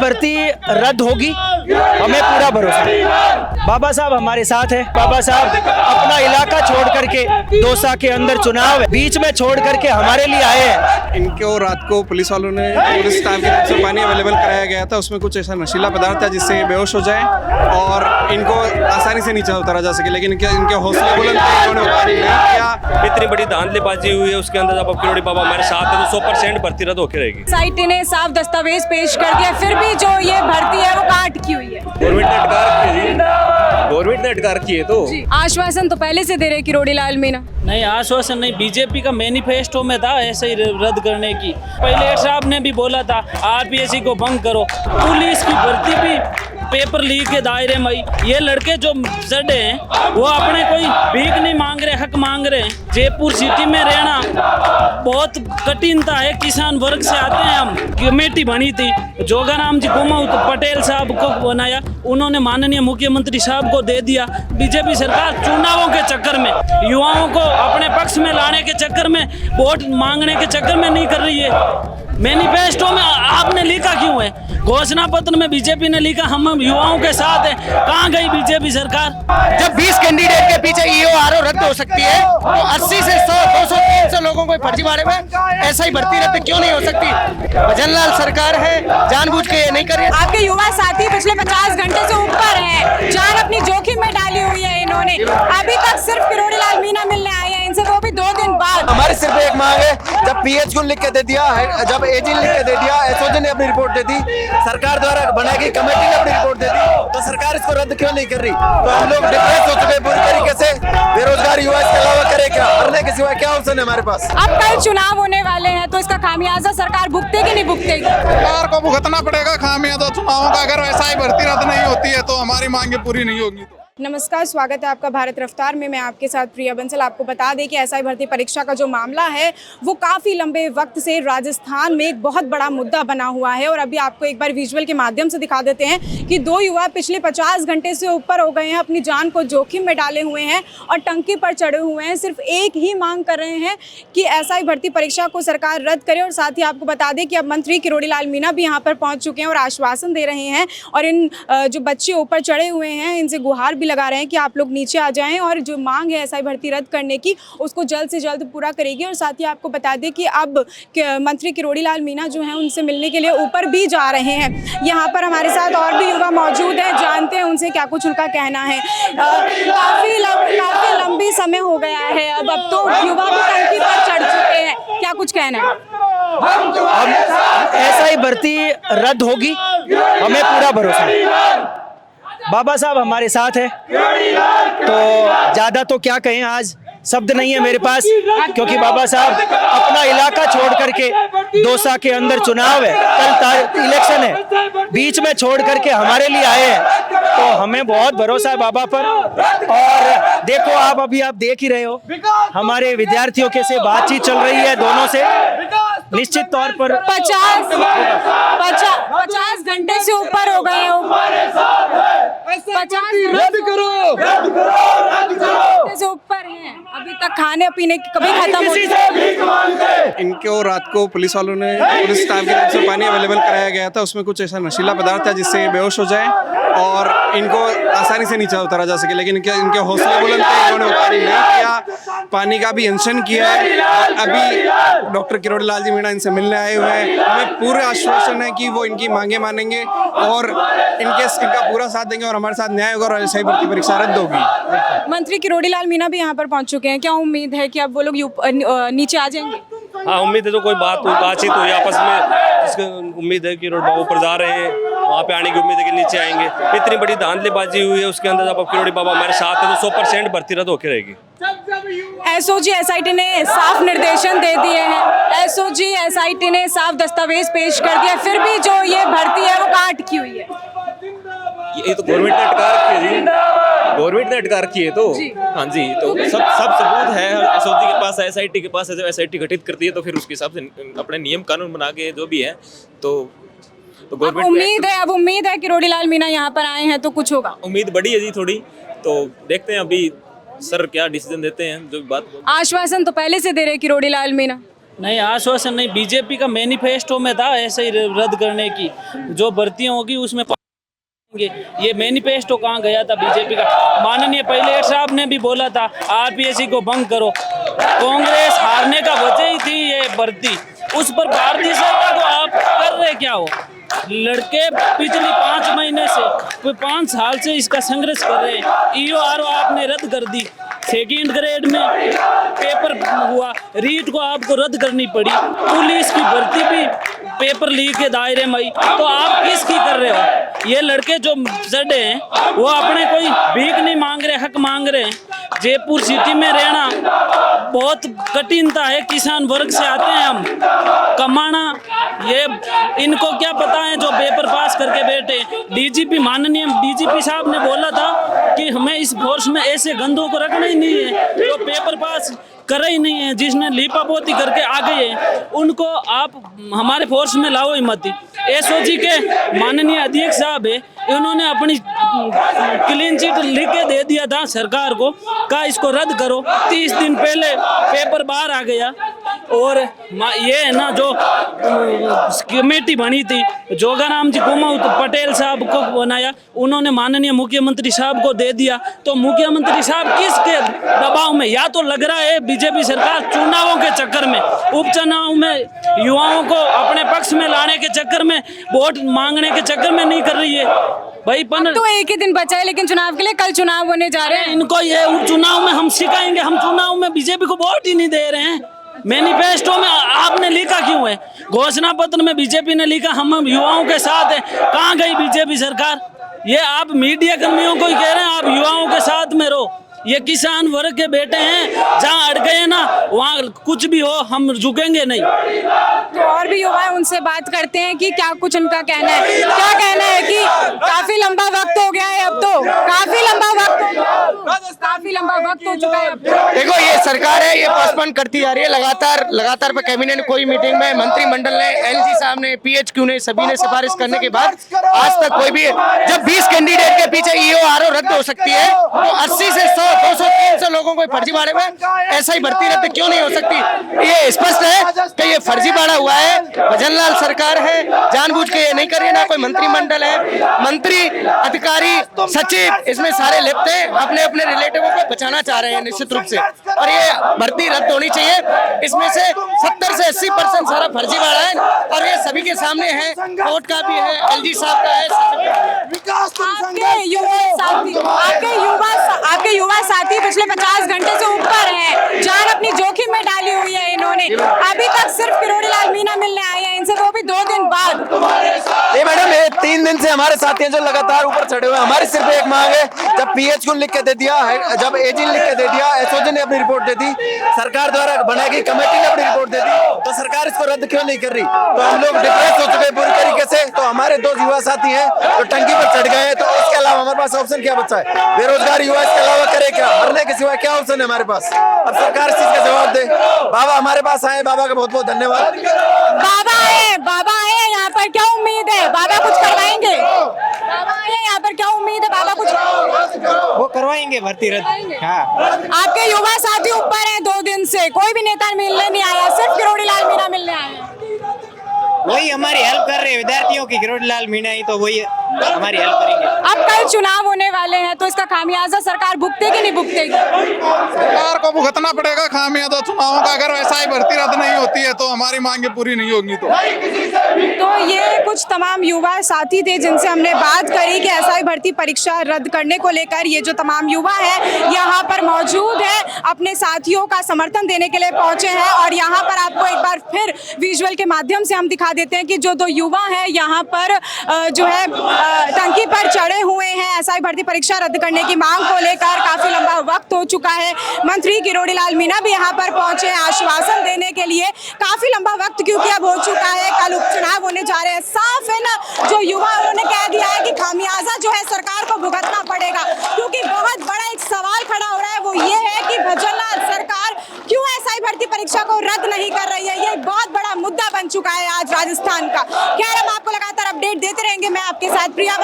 भर्ती रद्द होगी, हमें पूरा भरोसा है। बाबा साहब हमारे साथ है। बाबा साहब अपना इलाका छोड़ करके दौसा के अंदर चुनाव है, बीच में छोड़ करके हमारे लिए आए हैं। इनको रात को पुलिस वालों ने पुलिस स्टाफ की तरफ से पानी अवेलेबल कराया गया था, उसमें कुछ ऐसा नशीला पदार्थ था जिससे ये बेहोश हो जाए और इनको आसानी से नीचे उतारा जा सके, लेकिन इनके हौसले बुलंद थे, इन्होंने उतारी नहीं किया। इतनी बड़ी धांधलीबाजी हुई है, उसके अंदर जब अब किरोड़ी बाबा हमारे साथ है तो 100% भर्ती रद्द होकर रहेगी। सोसाइटी ने साफ दस्तावेज पेश कर दिया, फिर भी जो ये भर्ती है वो कहाँ अटकी हुई है? गवर्नमेंट ने अटकार किए तो आश्वासन तो पहले से दे रहे किरोड़ी लाल मीणा। नहीं, आश्वासन नहीं, बीजेपी का मैनिफेस्टो में था ऐसे ही रद्द करने की। पहले साहब ने भी बोला था आरपीएससी को भंग करो, पुलिस की भर्ती भी पेपर लीक के दायरे में। ये लड़के जो चढ़े हैं वो अपने कोई भीख नहीं मांग रहे, हक मांग रहे हैं। जयपुर सिटी में रहना बहुत कठिनता है, किसान वर्ग से आते हैं हम। कमेटी बनी थी, जोगाराम जी कुमाऊं पटेल साहब को बनाया, उन्होंने माननीय मुख्यमंत्री साहब को दे दिया। बीजेपी सरकार चुनावों के चक्कर में, युवाओं को अपने पक्ष में लाने के चक्कर में, वोट मांगने के चक्कर में नहीं कर रही है। मैनिफेस्टो में आपने लिखा क्यों है? घोषणा पत्र में बीजेपी ने लिखा हम युवाओं के साथ हैं। कहाँ गई बीजेपी सरकार? जब 20 कैंडिडेट के पीछे ईओआरओ रद्द हो सकती है तो 80 से 100, 200, 300 लोगों को फर्जी मारे में ऐसा ही भर्ती रद्द क्यों नहीं हो सकती? भजनलाल सरकार है, जानबूझ के ये नहीं कर रही। आपके युवा साथी पिछले 50 घंटे से ऊपर हैं, जान अपनी जोखिम में डाली हुई है इन्होंने। अभी तक सिर्फ किरोड़ी लाल मीणा मिलने आए हैं इनसे, वो भी 2 दिन बाद। हमारी सिर्फ एक मांग है, जब पीएच को लिख के दे दिया, जब एजी लिख के दे दिया, एसओजी ने अपनी रिपोर्ट दे दी, सरकार द्वारा बनाई गई कमेटी ने अपनी रिपोर्ट दे दी, तो सरकार इसको रद्द क्यों नहीं कर रही? तो हम लोग डिप्रेस हो चुके पूरी तरीके से। बेरोजगार युवा इसके अलावा करे क्या? मरने के सिवा क्या ऑप्शन है हमारे पास? अब कल चुनाव होने वाले हैं तो इसका खामियाजा सरकार भुगतेगी नहीं भुगतेगी? सरकार को भुगतना पड़ेगा खामियाजा चुनावों का। अगर वैसा ही भर्ती रद्द नहीं होती है तो हमारी मांगे पूरी नहीं होगी। नमस्कार, स्वागत है आपका भारत रफ्तार में। मैं आपके साथ प्रिया बंसल। आपको बता दें कि एसआई भर्ती परीक्षा का जो मामला है वो काफ़ी लंबे वक्त से राजस्थान में एक बहुत बड़ा मुद्दा बना हुआ है। और अभी आपको एक बार विजुअल के माध्यम से दिखा देते हैं कि 2 युवा पिछले 50 घंटे से ऊपर हो गए हैं, अपनी जान को जोखिम में डाले हुए हैं और टंकी पर चढ़े हुए हैं। सिर्फ एक ही मांग कर रहे हैं कि एसआई भर्ती परीक्षा को सरकार रद्द करे। और साथ ही आपको बता दें कि अब मंत्री किरोड़ी लाल मीणा भी यहाँ पर पहुँच चुके हैं और आश्वासन दे रहे हैं और इन जो बच्चे ऊपर चढ़े हुए हैं इनसे गुहार भी लगा रहे हैं कि आप लोग नीचे आ जाएं और जो मांग है एसआई भर्ती रद्द करने की उसको जल्द से जल्द पूरा करेगी। और साथ ही आपको बता दें कि अब मंत्री किरोड़ी लाल मीणा जो हैं उनसे मिलने के लिए ऊपर भी जा रहे हैं। यहाँ पर हमारे साथ और भी युवा मौजूद हैं, जानते हैं उनसे क्या कुछ उनका कहना है। काफ़ी लंबी समय हो गया है, अब तो युवा भी टंकी पर चढ़ चुके हैं, क्या कुछ कहना है? एसआई भर्ती रद्द होगी, हमें पूरा भरोसा है। बाबा साहब हमारे साथ है, तो ज्यादा तो क्या कहें, आज शब्द नहीं है मेरे पास, क्योंकि बाबा साहब अपना इलाका छोड़ करके दौसा के अंदर चुनाव है, कल इलेक्शन है, बीच में छोड़ करके हमारे लिए आए हैं। तो हमें बहुत भरोसा है बाबा पर। और देखो आप अभी आप देख ही रहे हो, हमारे विद्यार्थियों के से बातचीत चल रही है दोनों से। निश्चित तौर पर 50 घंटे से ऊपर हो गए हैं, 50 से ऊपर हैं, अभी तक खाने पीने की कभी खत्म हो। इनको रात को पुलिस वालों ने पुलिस स्टाफ की तरफ से पानी अवेलेबल कराया गया था, उसमें कुछ ऐसा नशीला पदार्थ था जिससे ये बेहोश हो जाए और इनको आसानी से नीचे उतारा जा सके, लेकिन इनके हौसले बुलंद थे, इन्होंने उतारी नहीं किया। पानी का भी अनशन किया है। अभी डॉक्टर किरोड़ी लाल जी मीणा इनसे मिलने आए हुए हैं, हमें पूरा आश्वासन है कि वो इनकी मांगे मानेंगे और इनका पूरा साथ देंगे और हमारे साथ न्याय होगा और एसआई भर्ती परीक्षा रद्द होगी। मंत्री किरोड़ी लाल मीणा भी यहाँ पर पहुँच चुके हैं, क्या उम्मीद है कि अब वो लोग नीचे आ जाएंगे? हाँ, उम्मीद है। तो कोई बातचीत हुई आपस में, जिसकी उम्मीद है कि बाबा ऊपर जा रहे हैं, वहाँ पे आने की उम्मीद है कि नीचे आएंगे। इतनी बड़ी धांधलीबाजी हुई है, उसके अंदर जब अब किरोड़ी बाबा हमारे साथ है तो 100% भर्ती रद्द होकर रहेगी। एसओजी एसआईटी ने साफ निर्देशन दे दिए हैं, एसओजी एसआईटी ने साफ दस्तावेज पेश कर दिया, फिर भी जो ये भर्ती है वो कहाँ अटकी हुई है? ये तो गवर्नमेंट ने अटकार किए तो हाँ जी, तो सब सबूत है एसओजी के पास, एसआईटी के पास है। जब एसआईटी गठित करती है तो फिर उसके हिसाब से अपने नियम कानून बना के जो भी है तो अब उम्मीद है किरोड़ी लाल मीणा यहाँ पर आए हैं तो कुछ होगा। उम्मीद बड़ी है जी थोड़ी, तो देखते हैं अभी सर क्या डिसीजन देते हैं। जो बात आश्वासन तो पहले से दे रहे किरोड़ी लाल मीणा। नहीं, आश्वासन नहीं, बीजेपी का मैनिफेस्टो में था ऐसे ही रद्द करने की, जो भर्तियां होगी उसमें ये मैनिफेस्टो कहाँ गया था बीजेपी का। माननीय पायलट साहब ने भी बोला था आरपीएससी को भंग करो, कांग्रेस हारने का वजह ही थी ये भर्ती, उस पर भारतीय जनता को आप कर रहे क्या हो। लड़के पिछली 5 महीने से 5 साल से इसका संघर्ष कर रहे हैं। ईओआरओ आपने रद्द कर दी, सेकेंड ग्रेड में पेपर हुआ, रीट को आपको रद्द करनी पड़ी, पुलिस की भर्ती भी पेपर लीक के दायरे में आई, तो आप किसकी कर रहे हो। ये लड़के जो चढ़े हैं वो अपने कोई भीख नहीं मांग रहे, हक मांग रहे हैं। जयपुर सिटी में रहना बहुत कठिनता है, किसान वर्ग से आते हैं हम, कमाना ये इनको क्या पता है जो पेपर पास करके बैठे। डीजीपी माननीय डीजीपी साहब ने बोला था कि हमें इस फोर्स में ऐसे गंदों को रखना ही नहीं है जो पेपर पास कर ही नहीं है, जिसने लीपापोती करके आ गए हैं उनको आप हमारे फोर्स में लाओ ही मत। एसओजी के माननीय अध्यक्ष साहब है, इन्होंने अपनी क्लीन चिट लिख के दे दिया था सरकार को, कहा इसको रद्द करो। 30 दिन पहले पेपर बाहर आ गया। और ये है ना जो कमेटी बनी थी जोगाराम जी कुमाऊं पटेल साहब को बनाया, उन्होंने माननीय मुख्यमंत्री साहब को दे दिया। तो मुख्यमंत्री साहब किसके दबाव में, या तो लग रहा है बीजेपी सरकार चुनावों के चक्कर में, उपचुनाव में युवाओं को अपने पक्ष में लाने के चक्कर में, वोट मांगने के चक्कर में नहीं कर रही है भाई। तो एक ही दिन बचा है लेकिन चुनाव के लिए, कल चुनाव होने जा रहे हैं। इनको ये उपचुनाव में हम सिखाएंगे, हम चुनाव में बीजेपी को वोट ही नहीं दे रहे हैं। मैनिफेस्टो में आपने लिखा क्यों है, घोषणा पत्र में बीजेपी ने लिखा हम युवाओं के साथ है, कहाँ गई बीजेपी सरकार। ये आप मीडिया कर्मियों को ही कह रहे हैं आप युवाओं के साथ में रहो। ये किसान वर्ग के बेटे हैं, जहाँ अड़ गए ना वहाँ कुछ भी हो हम झुकेंगे नहीं। तो और भी युवा है, उनसे बात करते हैं कि क्या कुछ उनका कहना है। क्या कहना है कि काफी लंबा वक्त हो गया है, अब तो काफी लंबा वक्त हो चुका है अब तो। देखो ये सरकार है, ये पोस्टपोन करती जा रही है लगातार पे कैबिनेट ने कोई मीटिंग में मंत्रिमंडल ने, एलजी साहब ने, पीएचक्यू ने, सभी ने सिफारिश करने के बाद आज तक कोई भी, जब 20 कैंडिडेट के पीछे ईओआरओ रद्द हो सकती है तो 80 से 100, 200, 300 लोगों को फर्जीवाड़े में ऐसा ही भर्ती रद्द क्यों नहीं हो सकती। ये स्पष्ट है कि ये फर्जीवाड़ा हुआ है, भजनलाल सरकार है, जानबूझ के ये नहीं कर रही। ना कोई मंत्रिमंडल है, मंत्री, अधिकारी, सचिव इसमें सारे लिप्त हैं, अपने अपने रिलेटिवों को बचाना चाह रहे हैं निश्चित रूप से। और ये भर्ती रद्द होनी चाहिए। इसमें से 70 से 80% सारा फर्जीवाड़ा है और ये सभी के सामने है, कोर्ट का भी है, एलजी साहब का है। आपके युवा साथी पिछले 50 घंटे से ऊपर हैं, जान अपनी जोखिम में डाली हुई है इन्होंने। अभी तक सिर्फ किरोड़ीलाल मीणा मिलने आए हैं इनसे, वो भी 2 दिन बाद। ये मैडम ये 3 दिन से हमारे साथी हैं जो लगातार ऊपर चढ़े हुए हैं। हमारी सिर्फ एक मांग है, जब पीएचक्यू लिख के दे दिया, जब एजी लिख के दे दिया, एसओजी ने अपनी रिपोर्ट दे दी, सरकार द्वारा बनाई गई कमेटी ने अपनी रिपोर्ट दे दी, तो सरकार इसको रद्द क्यों नहीं कर रही। तो हम लोग डिप्रेस हो चुके हैं पूरी तरीके से। तो हमारे 2 युवा साथी हैं जो टंकी पर चढ़ गए हैं, तो इसके अलावा हमारे पास ऑप्शन क्या बचा है। बेरोजगार युवा इसके अलावा करे क्या, मरने के सिवा क्या ऑप्शन है हमारे पास। अब सरकार इस चीज का जवाब दे। बाबा हमारे पास आए, बाबा का बहुत बहुत धन्यवाद। बाबा आए यहाँ पर, क्या उम्मीद है बाबा कुछ करवाएंगे। बाबा आए यहाँ पर, क्या उम्मीद है बाबा कुछ वो करवाएंगे भर्ती रद्द। हाँ, आपके युवा साथी ऊपर हैं 2 दिन से, कोई भी नेता मिलने नहीं आया, सिर्फ किरोड़ीलाल मीणा मिलने आए हैं। वही हमारी हेल्प कर रहे हैं विद्यार्थियों की, किरोड़ीलाल मीणा ही, तो वही हमारी हेल्प करेंगे। अब कल चुनाव होने वाले हैं तो इसका खामियाजा सरकार भुगतेगी नहीं भुगतेगी। सरकार को भुगतना पड़ेगा खामियाजा चुनावों का। अगर वैसा ही भर्ती रद्द नहीं होती है तो हमारी मांगे पूरी नहीं होंगी। तो ये कुछ तमाम युवा साथी थे जिनसे हमने बात करी कि एसआई भर्ती परीक्षा रद्द करने को लेकर। ये जो तमाम युवा है यहाँ पर मौजूद है, अपने साथियों का समर्थन देने के लिए पहुंचे हैं। और यहाँ पर आपको एक बार फिर विजुअल के माध्यम से हम दिखा देते हैं कि जो 2 युवा हैं यहाँ पर जो है टंकी पर चढ़े हुए हैं एसआई भर्ती परीक्षा रद्द करने की मांग को लेकर। काफी लंबा वक्त हो चुका है, मंत्री किरोड़ीलाल मीणा भी यहाँ पर पहुंचे हैं आश्वासन देने के लिए। काफी लंबा वक्त क्योंकि अब हो चुका है, कल उपचुनाव होने जा रहे हैं। साफ है ना, जो युवा उन्होंने कह दिया है कि खामियाजा जो है सरकार को भुगतना पड़ेगा। क्योंकि बहुत बड़ा एक सवाल खड़ा हो रहा है, वो ये है कि भजनलाल सरकार क्यों एसआई भर्ती परीक्षा को रद्द नहीं कर रही है। ये बहुत बड़ा मुद्दा बन चुका है आज राजस्थान का। खैर हम आपको लगातार अपडेट देते रहेंगे। मैं आपके साथ प्रिया